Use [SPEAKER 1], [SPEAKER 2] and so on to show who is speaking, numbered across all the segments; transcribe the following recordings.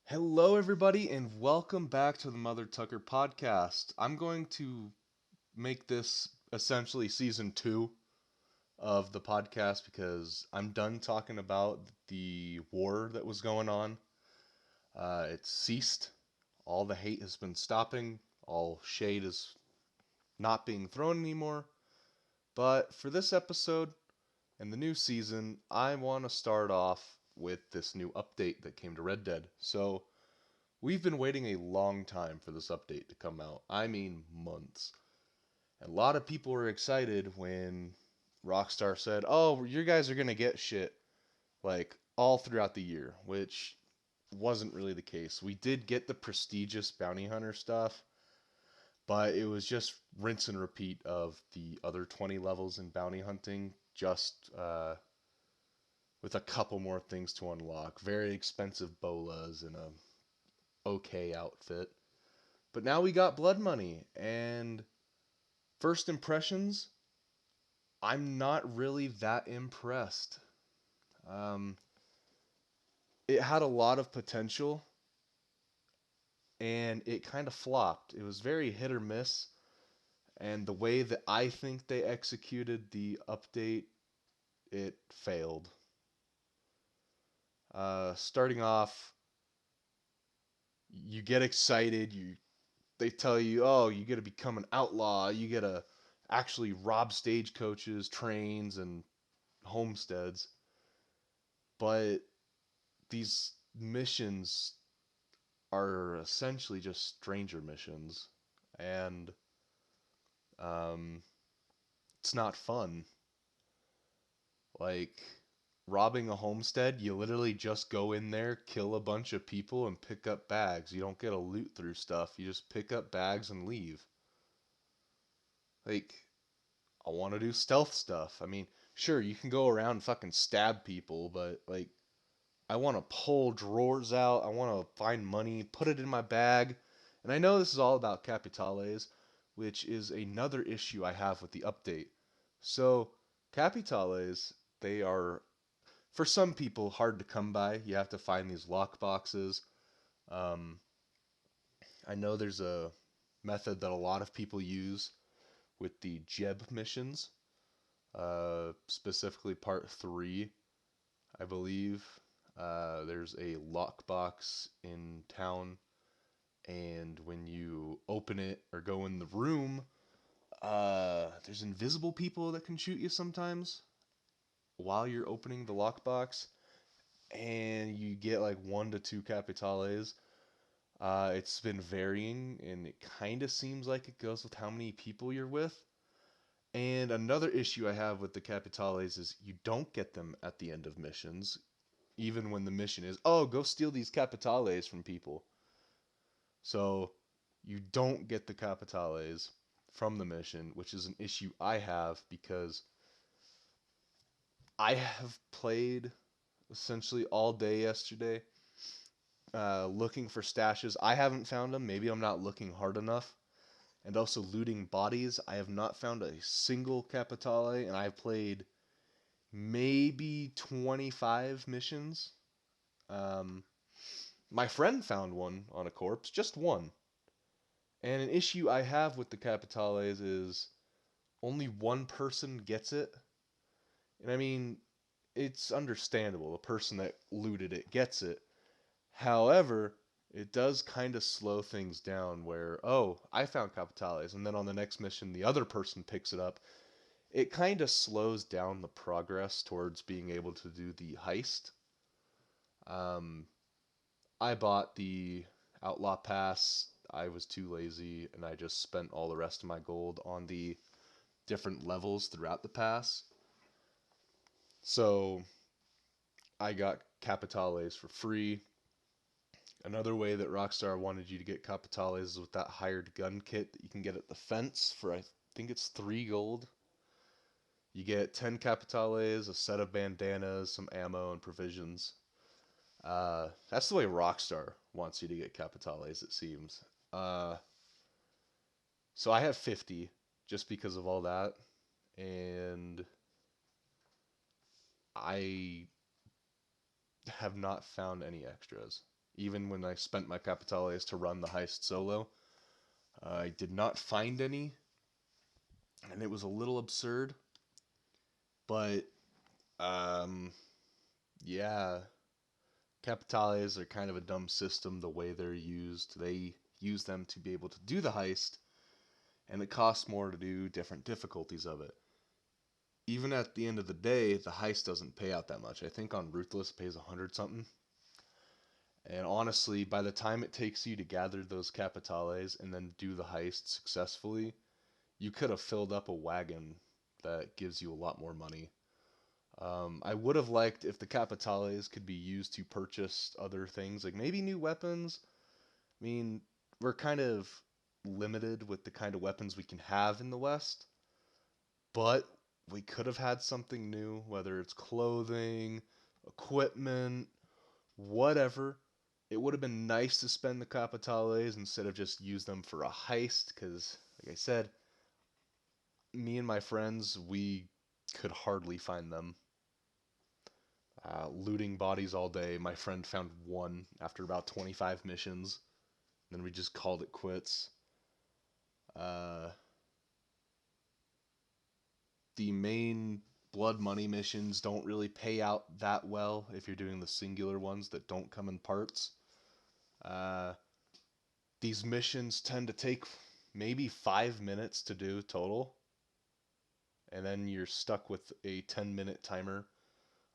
[SPEAKER 1] Hello, everybody, and welcome back to the Mother Tucker podcast. I'm going to make this essentially season two of the podcast because I'm done talking about the war that was going on. It's ceased. All the hate has been stopping. All shade is not being thrown anymore. But for this episode and the new season, I want to start off with this new update that came to Red Dead. So, we've been waiting a long time for this update to come out. I mean, months. And a lot of people were excited when Rockstar said, "Oh, you guys are gonna get shit like all throughout the year," which wasn't really the case. We did get the prestigious bounty hunter stuff, but it was just rinse and repeat of the other 20 levels in bounty hunting, just with a couple more things to unlock. Very expensive bolas and a okay outfit. But now we got blood money, and first impressions, I'm not really that impressed. Um, it had a lot of potential, and it kind of flopped. It was very hit or miss, and the way that I think they executed the update, it failed. Starting off, you get excited. They tell you, oh, you got to become an outlaw. You got to actually rob stagecoaches, trains, and homesteads. But these missions are essentially just stranger missions, and um, it's not fun. Like robbing a homestead, you literally just go in there, kill a bunch of people, and pick up bags. You don't get a loot through stuff. You just pick up bags and leave. Like, I want to do stealth stuff. I mean, sure, you can go around and fucking stab people, but like, I want to pull drawers out. I want to find money, put it in my bag. And I know this is all about Capitales, which is another issue I have with the update. So, Capitales, they are, for some people, hard to come by. You have to find these lock boxes. Um, I know there's a method that a lot of people use with the Jeb missions, specifically part 3, I believe. There's a lockbox in town, and when you open it or go in the room, there's invisible people that can shoot you sometimes while you're opening the lockbox, and you get like 1 to 2 capitales. It's been varying, and it kind of seems like it goes with how many people you're with. And another issue I have with the capitales is you don't get them at the end of missions, even when the mission is, oh, go steal these capitales from people. So you don't get the capitales from the mission, which is an issue I have because I have played essentially all day yesterday looking for stashes. I haven't found them. Maybe I'm not looking hard enough. And also looting bodies. I have not found a single capitale, and I've played maybe 25 missions. Um, my friend found one on a corpse, just one. And an issue I have with the capitales is only one person gets it. And I mean, it's understandable. The person that looted it gets it. However, it does kind of slow things down where, oh, I found capitales, and then on the next mission, the other person picks it up. It kind of slows down the progress towards being able to do the heist. Um, I bought the Outlaw Pass. I was too lazy, and I just spent all the rest of my gold on the different levels throughout the pass. So I got Capitales for free. Another way that Rockstar wanted you to get Capitales is with that hired gun kit that you can get at the fence for, I think it's 3 gold. You get 10 Capitales, a set of bandanas, some ammo, and provisions. That's the way Rockstar wants you to get Capitales, it seems. Uh, so I have 50 just because of all that. And I have not found any extras. even when I spent my capitales to run the heist solo. I did not find any, and it was a little absurd, but um, yeah, capitales are kind of a dumb system the way they're used. They use them to be able to do the heist, and it costs more to do different difficulties of it. Even at the end of the day, the heist doesn't pay out that much. I think on Ruthless it pays 100 something. And honestly, by the time it takes you to gather those capitales and then do the heist successfully, you could have filled up a wagon that gives you a lot more money. I would have liked if the capitales could be used to purchase other things, like maybe new weapons. I mean, we're kind of limited with the kind of weapons we can have in the West, but we could have had something new, whether it's clothing, equipment, whatever. It would have been nice to spend the capitales instead of just use them for a heist, because, like I said, me and my friends, we could hardly find them. Looting bodies all day. My friend found one after about 25 missions. Then we just called it quits. Uh, the main blood money missions don't really pay out that well if you're doing the singular ones that don't come in parts. Uh, these missions tend to take maybe 5 minutes to do total, and then you're stuck with a 10-minute timer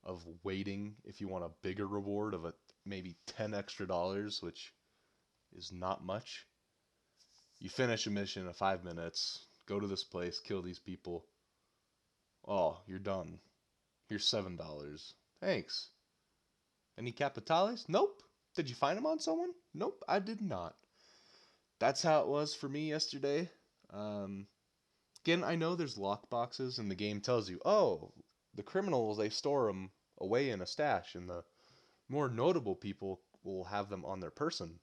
[SPEAKER 1] of waiting if you want a bigger reward of maybe 10 extra dollars, which is not much. You finish a mission in 5 minutes, go to this place, kill these people. Oh, you're done. Here's $7. Thanks. Any capitales? Nope. Did you find them on someone? Nope, I did not. That's how it was for me yesterday. Um, Again, I know there's lock boxes, and the game tells you, oh, the criminals, they store them away in a stash, and the more notable people will have them on their person.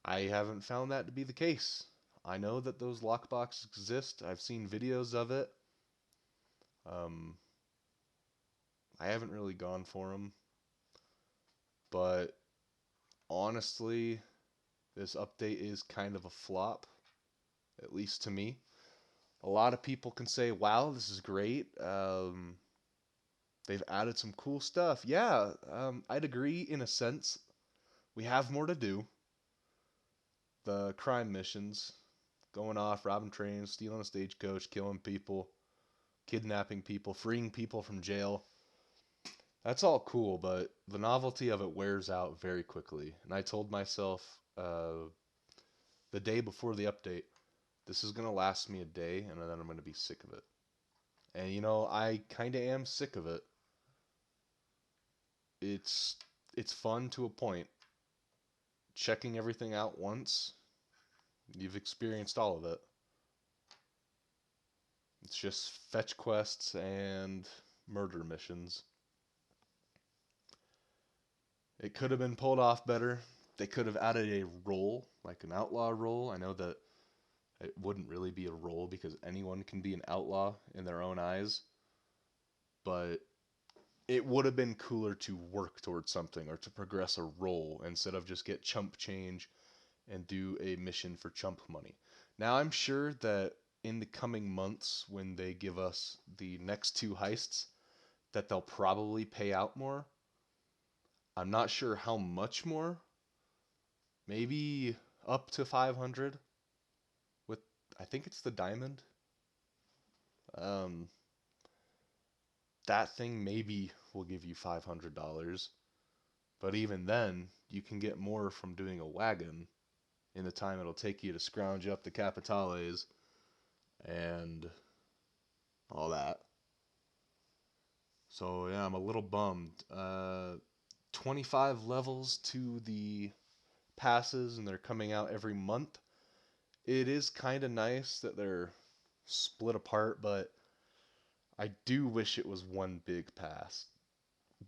[SPEAKER 1] I haven't found that to be the case. I know that those lockboxes exist. I've seen videos of it. Um, I haven't really gone for them, but honestly, this update is kind of a flop, at least to me. A lot of people can say, wow, this is great. They've added some cool stuff. Yeah, I'd agree in a sense. We have more to do. The crime missions, going off, robbing trains, stealing a stagecoach, killing people, kidnapping people, freeing people from jail. That's all cool, but the novelty of it wears out very quickly. And I told myself the day before the update, this is going to last me a day, and then I'm going to be sick of it. And I kind of am sick of it. It's it's fun to a point. Checking everything out once, you've experienced all of it. It's just fetch quests and murder missions. It could have been pulled off better. They could have added a role, like an outlaw role. I know that it wouldn't really be a role because anyone can be an outlaw in their own eyes, but it would have been cooler to work towards something or to progress a role instead of just get chump change and do a mission for chump money. Now, I'm sure that in the coming months, when they give us the next two heists, that they'll probably pay out more. I'm not sure how much more. Maybe up to 500 with, I think it's the diamond. Um, that thing maybe will give you $500, but even then, you can get more from doing a wagon in the time it'll take you to scrounge up the capitales and all that. So yeah, I'm a little bummed. 25 levels to the passes, and they're coming out every month. It is kind of nice that they're split apart, but I do wish it was one big pass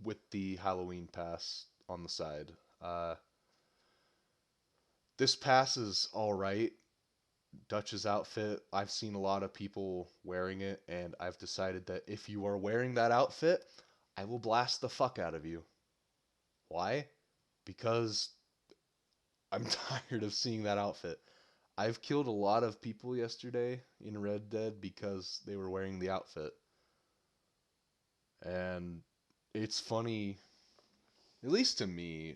[SPEAKER 1] with the Halloween pass on the side. This pass is all right. Dutch's outfit, I've seen a lot of people wearing it, and I've decided that if you are wearing that outfit, I will blast the fuck out of you. Why? because I'm tired of seeing that outfit. I've killed a lot of people yesterday in Red Dead because they were wearing the outfit. And it's funny, at least to me.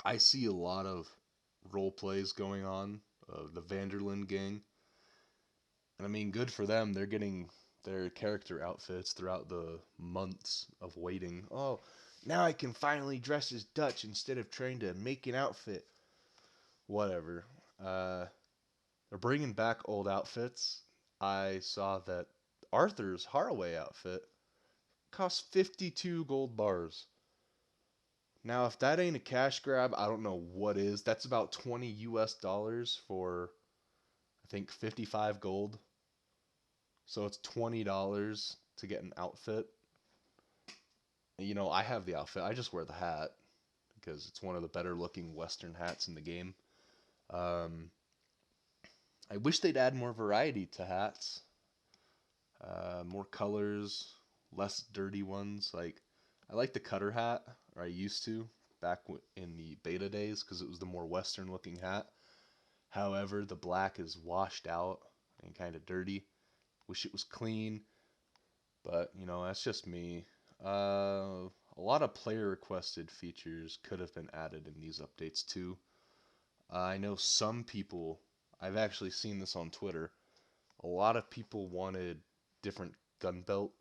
[SPEAKER 1] I see a lot of role plays going on, the Vanderlyn gang. And I mean, good for them. They're getting their character outfits throughout the months of waiting. Oh, now I can finally dress as Dutch instead of trying to make an outfit. Whatever. Uh, they're bringing back old outfits. I saw that Arthur's Haraway outfit costs 52 gold bars. Now, if that ain't a cash grab, I don't know what is. That's about 20 US dollars for, I think, 55 gold. So it's $20 to get an outfit. You know, I have the outfit. I just wear the hat because it's one of the better looking Western hats in the game. Um, I wish they'd add more variety to hats, more colors, less dirty ones. Like, I like the cutter hat, or I used to back in the beta days because it was the more Western looking hat. However, the black is washed out and kind of dirty. Wish it was clean, but you know, that's just me. A lot of player requested features could have been added in these updates too. I know some people, I've actually seen this on Twitter, a lot of people wanted different gun belt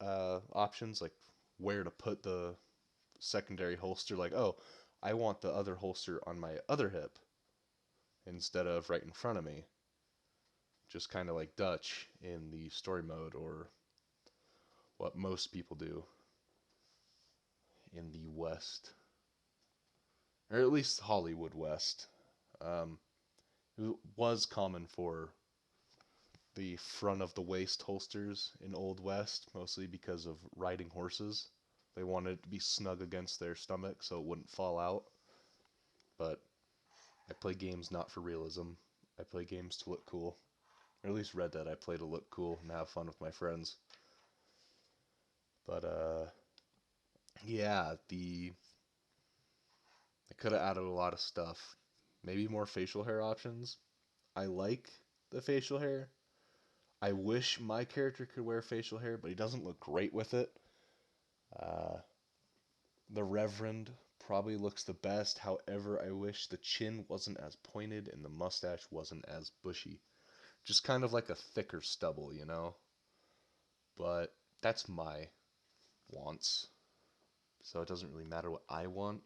[SPEAKER 1] options, like where to put the secondary holster. Like, oh, I want the other holster on my other hip instead of right in front of me. Just kind of like Dutch in the story mode, or what most people do in the West, or at least Hollywood West. Um, it was common for the front of the waist holsters in Old West, mostly because of riding horses. They wanted it to be snug against their stomach so it wouldn't fall out. But I play games not for realism. I play games to look cool. Or at least Red Dead I play to look cool and have fun with my friends. But yeah, I could have added a lot of stuff. Maybe more facial hair options. I like the facial hair. I wish my character could wear facial hair, but he doesn't look great with it. Uh, the Reverend probably looks the best. However, I wish the chin wasn't as pointed and the mustache wasn't as bushy. Just kind of like a thicker stubble, you know? But that's my wants. So it doesn't really matter what I want.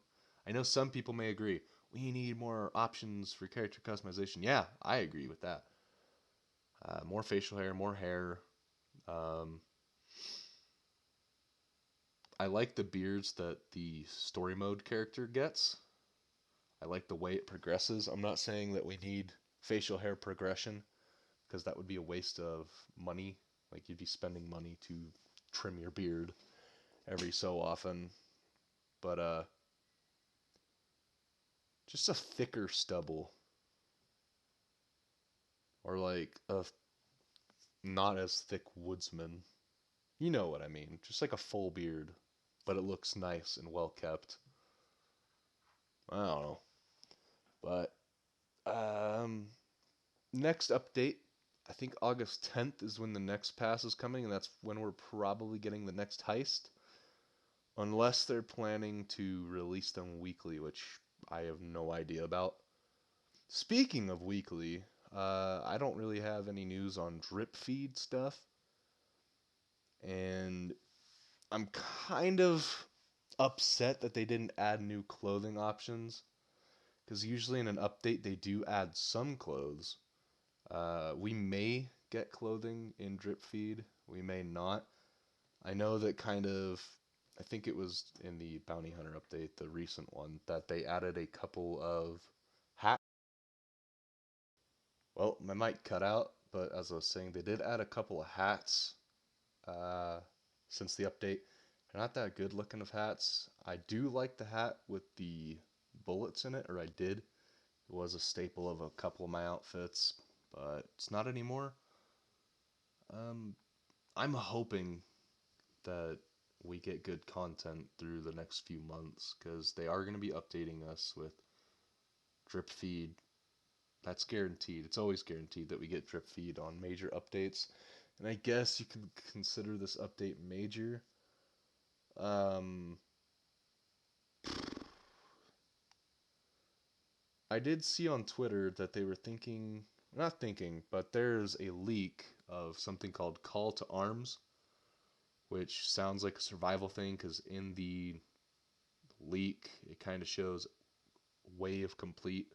[SPEAKER 1] I know some people may agree. We need more options for character customization. Yeah, I agree with that. More facial hair, more hair. Um, I like the beards that the story mode character gets. I like the way it progresses. I'm not saying that we need facial hair progression because that would be a waste of money. Like you'd be spending money to trim your beard every so often. But just a thicker stubble or like a not as thick woodsman. You know what I mean? Just like a full beard, but it looks nice and well kept. I don't know. But next update, I think August 10th is when the next pass is coming, and that's when we're probably getting the next heist. Unless they're planning to release them weekly, which I have no idea about. Speaking of weekly, I don't really have any news on drip feed stuff, and I'm kind of upset that they didn't add new clothing options, because usually in an update they do add some clothes. We may get clothing in drip feed, we may not. I know that I think it was in the Bounty Hunter update, the recent one, that they added a couple of hats. Well, my mic cut out, but as I was saying, they did add a couple of hats uh, since the update. They're not that good looking of hats. I do like the hat with the bullets in it, or I did. It was a staple of a couple of my outfits, but it's not anymore. Um, I'm hoping that we get good content through the next few months, because they are going to be updating us with drip feed. That's guaranteed. It's always guaranteed that we get drip feed on major updates. And I guess you can consider this update major. Um, I did see on Twitter that they were thinking, not thinking, but there's a leak of something called Call to Arms, which sounds like a survival thing because in the leak it kind of shows wave complete,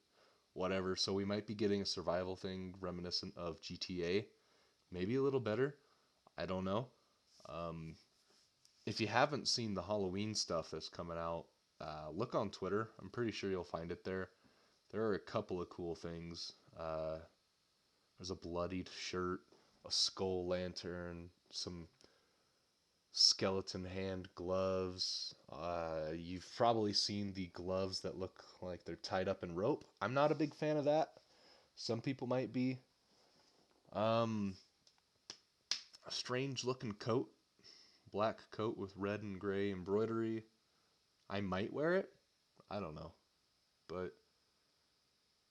[SPEAKER 1] whatever. So we might be getting a survival thing reminiscent of GTA, maybe a little better. I don't know. Um, if you haven't seen the Halloween stuff that's coming out, look on Twitter. I'm pretty sure you'll find it there. There are a couple of cool things. There's a bloodied shirt, a skull lantern, some skeleton hand gloves. You've probably seen the gloves that look like they're tied up in rope. I'm not a big fan of that. Some people might be. Um, a strange looking coat, black coat with red and gray embroidery. I might wear it. I don't know. But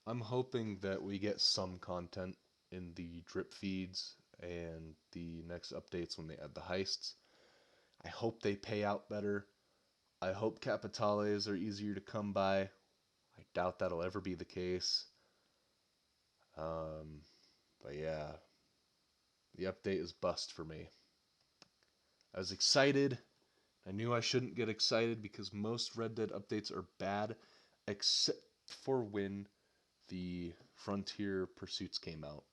[SPEAKER 1] I'm hoping that we get some content in the drip feeds and the next updates when they add the heists. I hope they pay out better. I hope capitales are easier to come by. I doubt that'll ever be the case. Um, but yeah, the update is bust for me. I was excited. I knew I shouldn't get excited because most Red Dead updates are bad, except for when the Frontier Pursuits came out.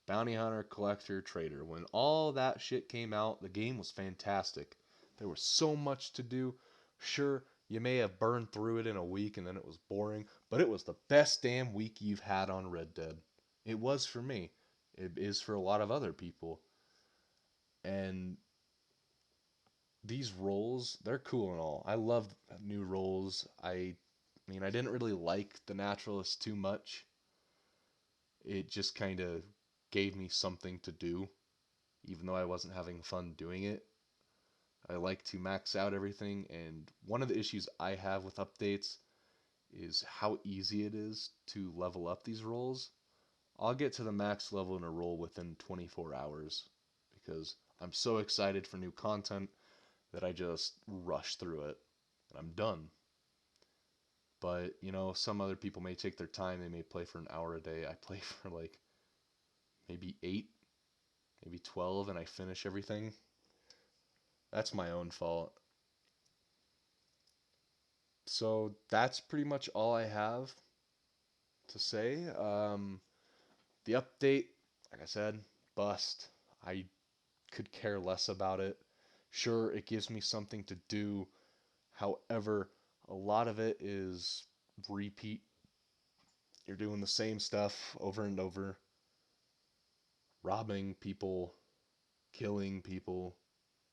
[SPEAKER 1] Bounty Hunter, Collector, Trader. When all that shit came out, the game was fantastic. There was so much to do. Sure, you may have burned through it in a week and then it was boring, but it was the best damn week you've had on Red Dead. It was for me. It is for a lot of other people. And these roles, they're cool and all. I love new roles. I mean, I didn't really like the Naturalist too much. It just kind of gave me something to do, even though I wasn't having fun doing it. I like to max out everything, and one of the issues I have with updates is how easy it is to level up these roles. I'll get to the max level in a role within 24 hours because I'm so excited for new content that I just rush through it and I'm done. But, some other people may take their time, they may play for an hour a day. I play for like maybe 8, maybe 12, and I finish everything. That's my own fault. So that's pretty much all I have to say. The update, like I said, bust. I could care less about it. Sure, it gives me something to do. However, a lot of it is repeat. You're doing the same stuff over and over, robbing people, killing people,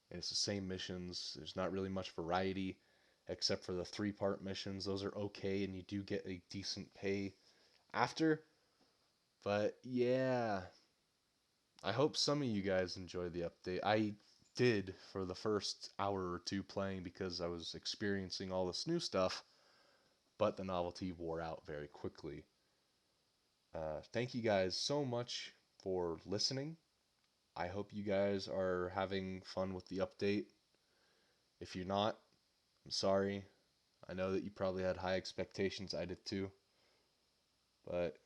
[SPEAKER 1] and it's the same missions. There's not really much variety except for the 3-part missions. Those are okay, and you do get a decent pay after. But yeah, I hope some of you guys enjoyed the update. I did for the first hour or two playing because I was experiencing all this new stuff, but the novelty wore out very quickly. Thank you guys so much for listening. I hope you guys are having fun with the update. If you're not, I'm sorry. I know that you probably had high expectations. I did too. But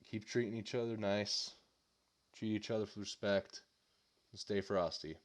[SPEAKER 1] keep treating each other nice, treat each other with respect, and stay frosty.